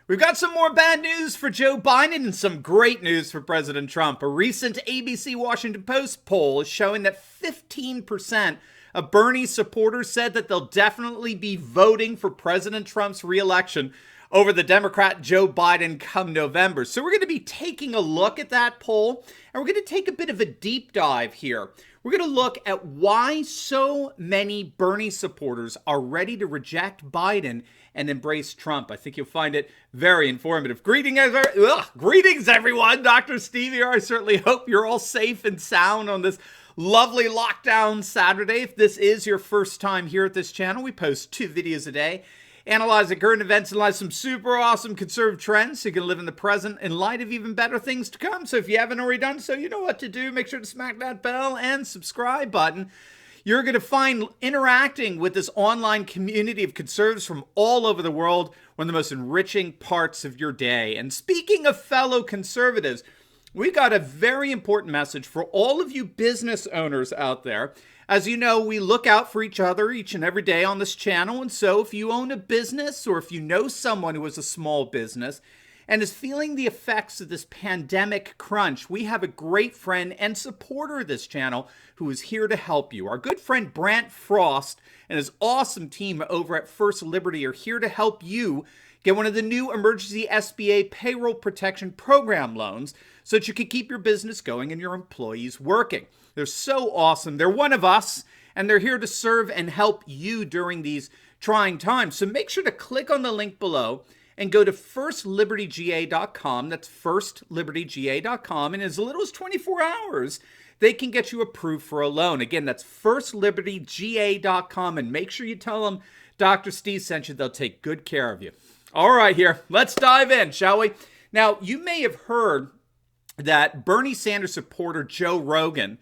We've got some more bad news for Joe Biden and some great news for President Trump. A recent ABC Washington Post poll is showing that 15% of Bernie supporters said that they'll definitely be voting for President Trump's reelection over the Democrat Joe Biden come November. So we're going to be taking a look at that poll, and we're going to take a bit of a deep dive here. We're going to look at why so many Bernie supporters are ready to reject Biden and embrace Trump. I think you'll find it very informative. Greetings, everyone. Dr. Steve here. I certainly hope you're all safe and sound on this lovely lockdown Saturday. If this is your first time here at this channel, we post 2 videos a day, analyzing current events and some super awesome conservative trends so you can live in the present in light of even better things to come. So if you haven't already done so, you know what to do. Make sure to smack that bell and subscribe button. You're going to find interacting with this online community of conservatives from all over the world one of the most enriching parts of your day. And speaking of fellow conservatives, we got a very important message for all of you business owners out there. As you know, we look out for each other each and every day on this channel. And so if you own a business or if you know someone who has a small business and is feeling the effects of this pandemic crunch, we have a great friend and supporter of this channel who is here to help you. Our good friend Brant Frost and his awesome team over at First Liberty are here to help you get one of the new emergency SBA payroll protection program loans so that you can keep your business going and your employees working. They're so awesome. They're one of us, and they're here to serve and help you during these trying times. So make sure to click on the link below and go to firstlibertyga.com. That's firstlibertyga.com. And in as little as 24 hours, they can get you approved for a loan. Again, that's firstlibertyga.com. And make sure you tell them Dr. Steve sent you. They'll take good care of you. All right, here. Let's dive in, shall we? Now, you may have heard that Bernie Sanders supporter Joe Rogan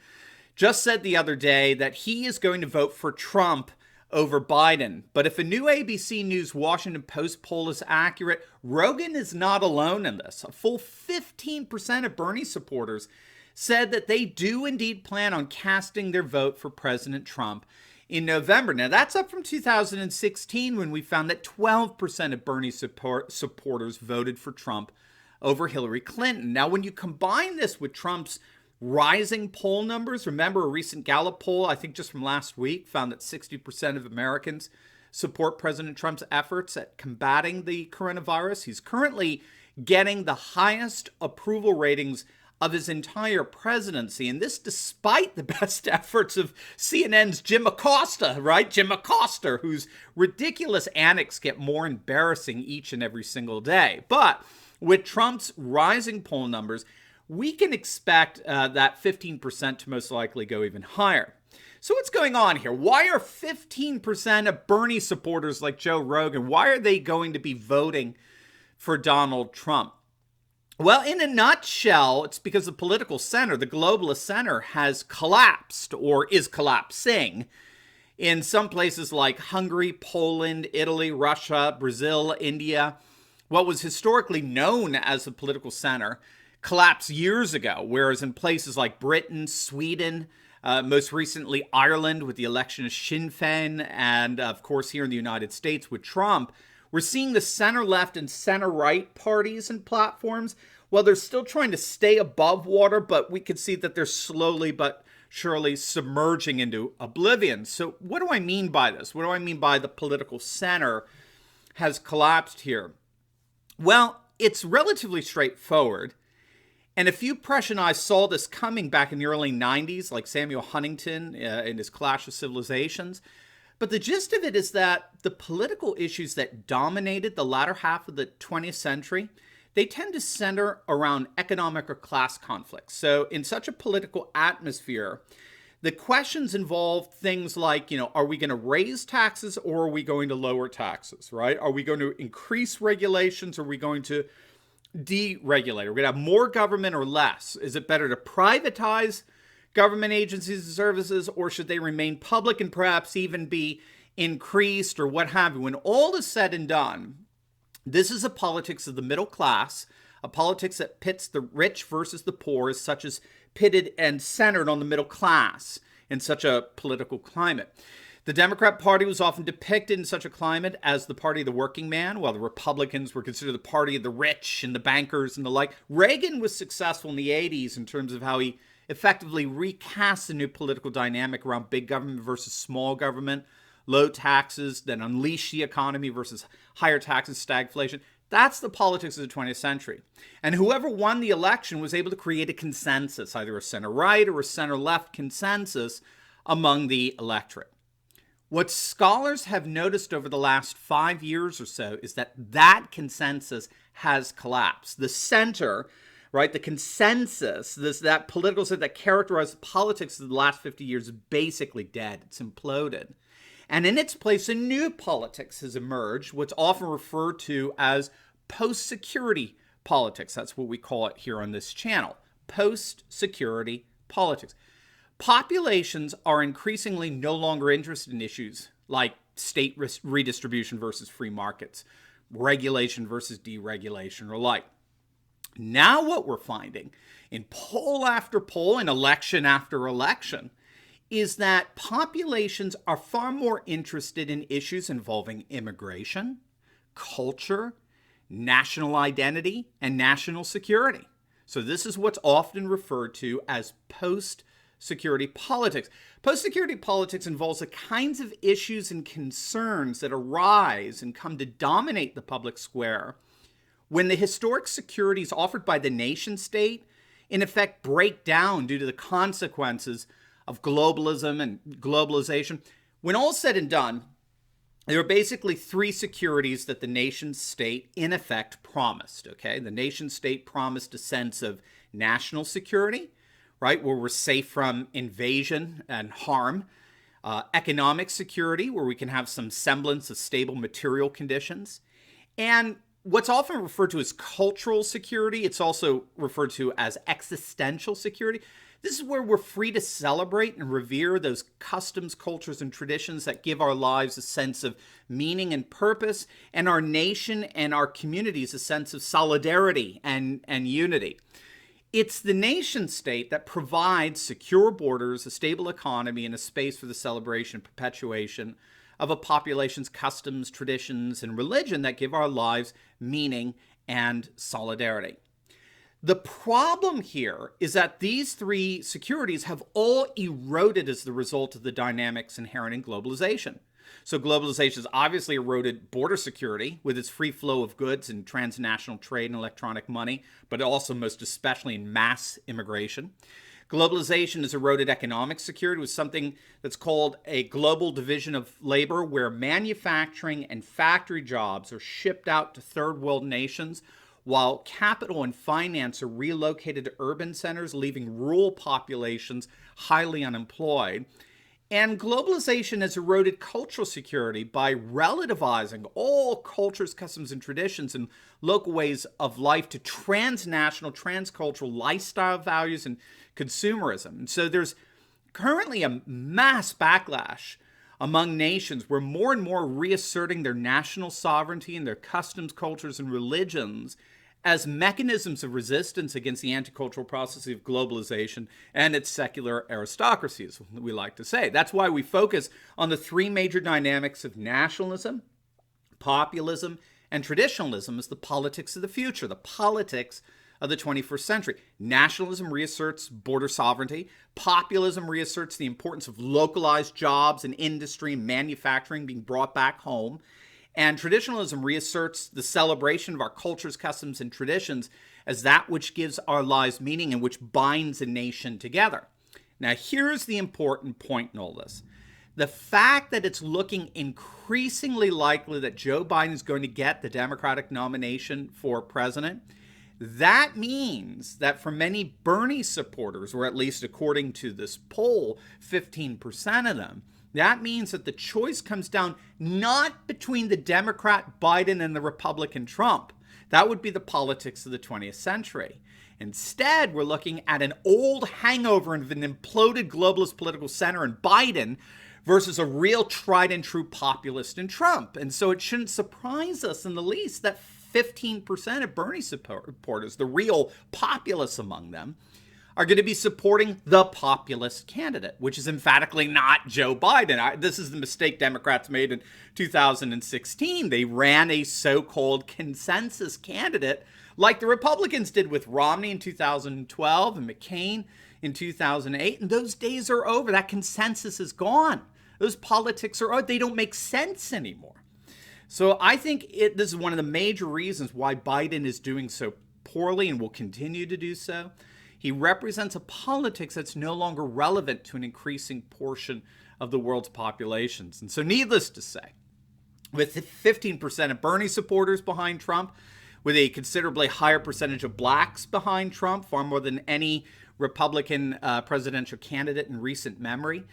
just said the other day that he is going to vote for Trump over Biden. But if a new ABC News Washington Post poll is accurate, Rogan is not alone in this. A full 15% of Bernie supporters said that they do indeed plan on casting their vote for President Trump in November. Now, that's up from 2016 when we found that 12% of Bernie supporters voted for Trump over Hillary Clinton. Now, when you combine this with Trump's rising poll numbers, remember a recent Gallup poll, I think just from last week, found that 60% of Americans support President Trump's efforts at combating the coronavirus. He's currently getting the highest approval ratings of his entire presidency, and this despite the best efforts of CNN's Jim Acosta, right? Jim Acosta, whose ridiculous antics get more embarrassing each and every single day. But with Trump's rising poll numbers, we can expect that 15% to most likely go even higher. So what's going on here? Why are 15% of Bernie supporters like Joe Rogan, why are they going to be voting for Donald Trump? Well, in a nutshell, it's because the political center, the globalist center, has collapsed or is collapsing in some places like Hungary, Poland, Italy, Russia, Brazil, India. What was historically known as the political center collapsed years ago, whereas in places like Britain, Sweden, most recently Ireland with the election of Sinn Féin, and of course here in the United States with Trump, we're seeing the center-left and center-right parties and platforms, well, they're still trying to stay above water, but we can see that they're slowly but surely submerging into oblivion. So what do I mean by this? What do I mean by the political center has collapsed here? Well, it's relatively straightforward. And a few Prussianists saw this coming back in the early 90s, like Samuel Huntington in his Clash of Civilizations. But the gist of it is that the political issues that dominated the latter half of the 20th century, they tend to center around economic or class conflicts. So in such a political atmosphere, the questions involve things like, are we going to raise taxes or are we going to lower taxes, right? Are we going to increase regulations or are we going to deregulate? Are we going to have more government or less? Is it better to privatize government agencies and services, or should they remain public and perhaps even be increased or what have you? When all is said and done, this is a politics of the middle class, a politics that pits the rich versus the poor, such as pitted and centered on the middle class in such a political climate. The Democrat Party was often depicted in such a climate as the party of the working man, while the Republicans were considered the party of the rich and the bankers and the like. Reagan was successful in the 80s in terms of how he effectively recast the new political dynamic around big government versus small government, low taxes, then unleash the economy versus higher taxes, stagflation. That's the politics of the 20th century. And whoever won the election was able to create a consensus, either a center-right or a center-left consensus among the electorate. What scholars have noticed over the last 5 years or so is that that consensus has collapsed. The center, right, the consensus, that political set that characterized the politics of the last 50 years is basically dead. It's imploded. And in its place, a new politics has emerged, what's often referred to as post-security politics. That's what we call it here on this channel, post-security politics. Populations are increasingly no longer interested in issues like state redistribution versus free markets, regulation versus deregulation, or like. Now what we're finding in poll after poll and election after election is that populations are far more interested in issues involving immigration, culture, national identity, and national security. So this is what's often referred to as post-security politics. Post-security politics involves the kinds of issues and concerns that arise and come to dominate the public square when the historic securities offered by the nation state in effect break down due to the consequences of globalism and globalization. When all said and done, there are basically three securities that the nation state in effect promised, okay? The nation state promised a sense of national security, right, where we're safe from invasion and harm. Economic security, where we can have some semblance of stable material conditions. And what's often referred to as cultural security, it's also referred to as existential security. This is where we're free to celebrate and revere those customs, cultures, and traditions that give our lives a sense of meaning and purpose, and our nation and our communities a sense of solidarity and unity. It's the nation state that provides secure borders, a stable economy, and a space for the celebration and perpetuation of a population's customs, traditions, and religion that give our lives meaning and solidarity. The problem here is that these three securities have all eroded as the result of the dynamics inherent in globalization. So globalization has obviously eroded border security with its free flow of goods and transnational trade and electronic money, but also most especially in mass immigration. Globalization has eroded economic security with something that's called a global division of labor, where manufacturing and factory jobs are shipped out to third world nations, while capital and finance are relocated to urban centers, leaving rural populations highly unemployed. And globalization has eroded cultural security by relativizing all cultures, customs, and traditions and local ways of life to transnational, transcultural lifestyle values and consumerism. And so there's currently a mass backlash among nations where more and more are reasserting their national sovereignty and their customs, cultures, and religions as mechanisms of resistance against the anti-cultural process of globalization and its secular aristocracy, as we like to say. That's why we focus on the three major dynamics of nationalism, populism, and traditionalism as the politics of the future, the politics of the 21st century. Nationalism reasserts border sovereignty. Populism reasserts the importance of localized jobs and industry and manufacturing being brought back home. And traditionalism reasserts the celebration of our cultures, customs, and traditions as that which gives our lives meaning and which binds a nation together. Now, here's the important point in all this. The fact that it's looking increasingly likely that Joe Biden is going to get the Democratic nomination for president, that means that for many Bernie supporters, or at least according to this poll, 15% of them, that means that the choice comes down not between the Democrat Biden and the Republican Trump. That would be the politics of the 20th century. Instead, we're looking at an old hangover of an imploded globalist political center in Biden versus a real tried and true populist in Trump. And so it shouldn't surprise us in the least that 15% of Bernie supporters, the real populists among them, are going to be supporting the populist candidate, which is emphatically not Joe Biden. This is the mistake Democrats made in 2016. They ran a so-called consensus candidate like the Republicans did with Romney in 2012 and McCain in 2008. And those days are over. That consensus is gone. Those politics are over. They don't make sense anymore. So I think this is one of the major reasons why Biden is doing so poorly and will continue to do so. He represents a politics that's no longer relevant to an increasing portion of the world's populations. And so needless to say, with 15% of Bernie supporters behind Trump, with a considerably higher percentage of blacks behind Trump, far more than any Republican presidential candidate in recent memory,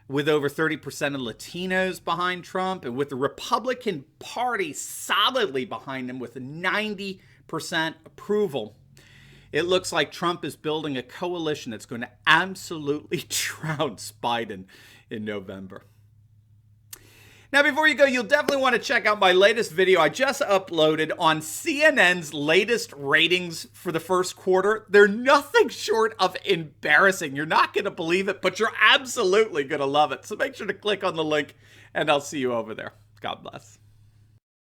with over 30% of Latinos behind Trump, and with the Republican Party solidly behind him with a 90% approval, it looks like Trump is building a coalition that's going to absolutely trounce Biden in November. Now, before you go, you'll definitely want to check out my latest video I just uploaded on CNN's latest ratings for the first quarter. They're nothing short of embarrassing. You're not going to believe it, but you're absolutely going to love it. So make sure to click on the link, and I'll see you over there. God bless.